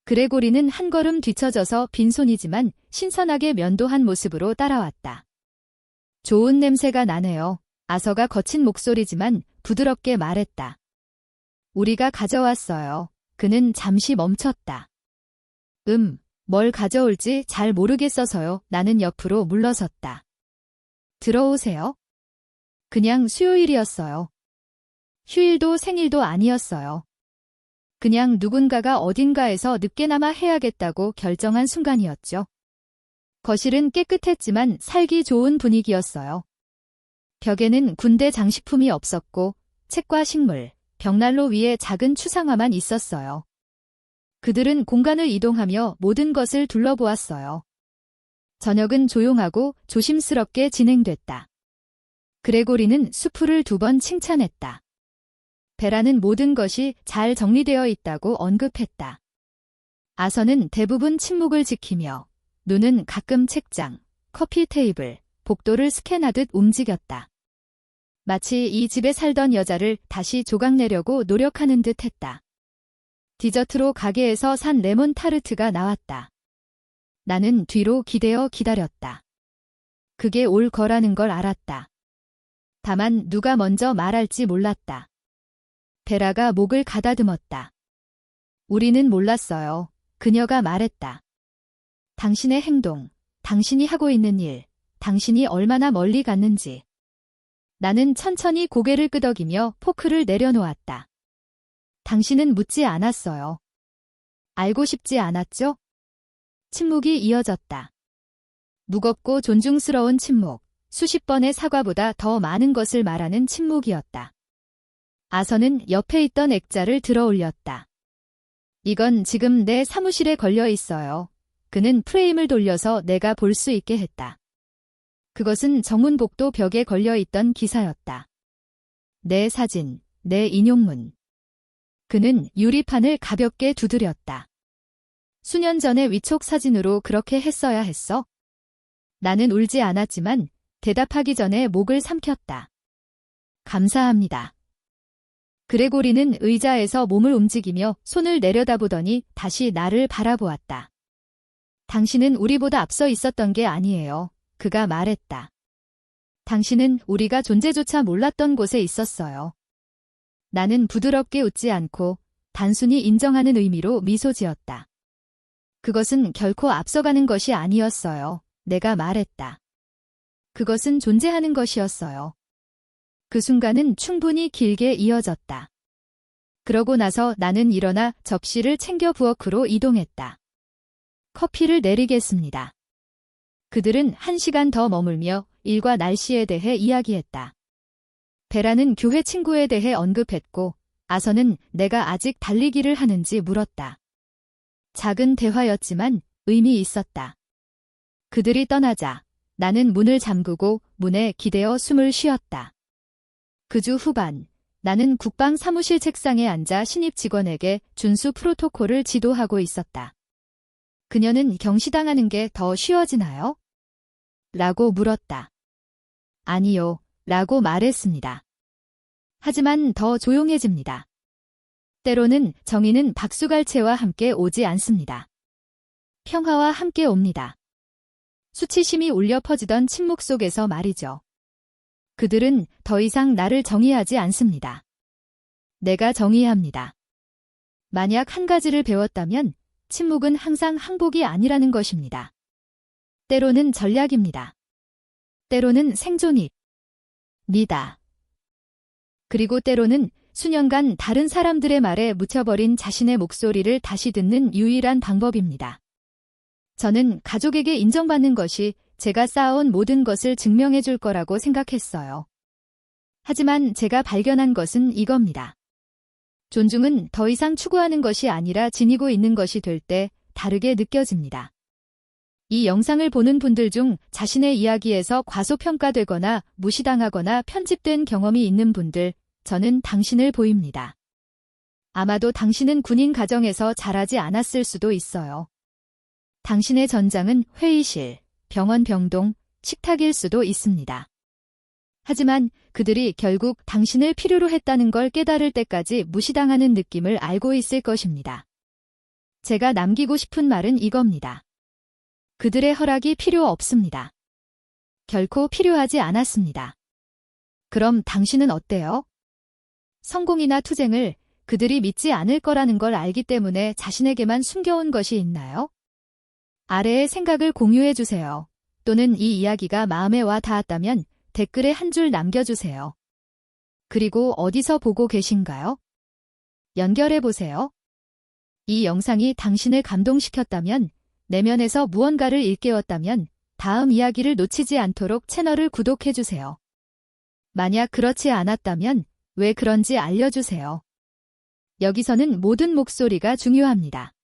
그레고리는 한 걸음 뒤처져서 빈손이지만 신선하게 면도한 모습으로 따라왔다. 좋은 냄새가 나네요. 아서가 거친 목소리지만 부드럽게 말했다. 우리가 가져왔어요. 그는 잠시 멈췄다. 뭘 가져올지 잘 모르겠어서요. 나는 옆으로 물러섰다. 들어오세요. 그냥 수요일이었어요. 휴일도 생일도 아니었어요. 그냥 누군가가 어딘가에서 늦게나마 해야겠다고 결정한 순간이었죠. 거실은 깨끗했지만 살기 좋은 분위기였어요. 벽에는 군대 장식품이 없었고 책과 식물, 벽난로 위에 작은 추상화만 있었어요. 그들은 공간을 이동하며 모든 것을 둘러보았어요. 저녁은 조용하고 조심스럽게 진행됐다. 그레고리는 수프를 2번 칭찬했다. 베라는 모든 것이 잘 정리되어 있다고 언급했다. 아서는 대부분 침묵을 지키며 눈은 가끔 책장, 커피 테이블, 복도를 스캔하듯 움직였다. 마치 이 집에 살던 여자를 다시 조각내려고 노력하는 듯 했다. 디저트로 가게에서 산 레몬 타르트가 나왔다. 나는 뒤로 기대어 기다렸다. 그게 올 거라는 걸 알았다. 다만 누가 먼저 말할지 몰랐다. 베라가 목을 가다듬었다. 우리는 몰랐어요. 그녀가 말했다. 당신의 행동, 당신이 하고 있는 일, 당신이 얼마나 멀리 갔는지. 나는 천천히 고개를 끄덕이며 포크를 내려놓았다. 당신은 묻지 않았어요. 알고 싶지 않았죠? 침묵이 이어졌다. 무겁고 존중스러운 침묵, 수십 번의 사과보다 더 많은 것을 말하는 침묵이었다. 아서는 옆에 있던 액자를 들어 올렸다. 이건 지금 내 사무실에 걸려 있어요. 그는 프레임을 돌려서 내가 볼 수 있게 했다. 그것은 정문복도 벽에 걸려 있던 기사였다. 내 사진, 내 인용문. 그는 유리판을 가볍게 두드렸다. 수년 전의 위촉 사진으로 그렇게 했어야 했어? 나는 울지 않았지만 대답하기 전에 목을 삼켰다. 감사합니다. 그레고리는 의자에서 몸을 움직이며 손을 내려다보더니 다시 나를 바라보았다. 당신은 우리보다 앞서 있었던 게 아니에요. 그가 말했다. 당신은 우리가 존재조차 몰랐던 곳에 있었어요. 나는 부드럽게 웃지 않고 단순히 인정하는 의미로 미소 지었다. 그것은 결코 앞서가는 것이 아니었어요. 내가 말했다. 그것은 존재하는 것이었어요. 그 순간은 충분히 길게 이어졌다. 그러고 나서 나는 일어나 접시를 챙겨 부엌으로 이동했다. 커피를 내리겠습니다. 그들은 1시간 더 머물며 일과 날씨에 대해 이야기했다. 베라는 교회 친구에 대해 언급했고, 아서는 내가 아직 달리기를 하는지 물었다. 작은 대화였지만 의미 있었다. 그들이 떠나자 나는 문을 잠그고 문에 기대어 숨을 쉬었다. 그 주 후반, 나는 국방 사무실 책상에 앉아 신입 직원에게 준수 프로토콜을 지도하고 있었다. 그녀는 경시당하는 게 더 쉬워지나요? 라고 물었다. 아니요, 라고 말했습니다. 하지만 더 조용해집니다. 때로는 정의는 박수갈채와 함께 오지 않습니다. 평화와 함께 옵니다. 수치심이 울려 퍼지던 침묵 속에서 말이죠. 그들은 더 이상 나를 정의하지 않습니다. 내가 정의합니다. 만약 한 가지를 배웠다면 침묵은 항상 항복이 아니라는 것입니다. 때로는 전략입니다. 때로는 생존입니다. 그리고 때로는 수년간 다른 사람들의 말에 묻혀버린 자신의 목소리를 다시 듣는 유일한 방법입니다. 저는 가족에게 인정받는 것이 제가 쌓아온 모든 것을 증명해 줄 거라고 생각했어요. 하지만 제가 발견한 것은 이겁니다. 존중은 더 이상 추구하는 것이 아니라 지니고 있는 것이 될 때 다르게 느껴집니다. 이 영상을 보는 분들 중 자신의 이야기에서 과소평가되거나 무시당하거나 편집된 경험이 있는 분들, 저는 당신을 보입니다. 아마도 당신은 군인 가정에서 자라지 않았을 수도 있어요. 당신의 전장은 회의실, 병원 병동, 식탁일 수도 있습니다. 하지만 그들이 결국 당신을 필요로 했다는 걸 깨달을 때까지 무시당하는 느낌을 알고 있을 것입니다. 제가 남기고 싶은 말은 이겁니다. 그들의 허락이 필요 없습니다. 결코 필요하지 않았습니다. 그럼 당신은 어때요? 성공이나 투쟁을 그들이 믿지 않을 거라는 걸 알기 때문에 자신에게만 숨겨온 것이 있나요? 아래의 생각을 공유해 주세요. 또는 이 이야기가 마음에 와 닿았다면 댓글에 한 줄 남겨주세요. 그리고 어디서 보고 계신가요? 연결해 보세요. 이 영상이 당신을 감동시켰다면, 내면에서 무언가를 일깨웠다면 다음 이야기를 놓치지 않도록 채널을 구독해 주세요. 만약 그렇지 않았다면 왜 그런지 알려주세요. 여기서는 모든 목소리가 중요합니다.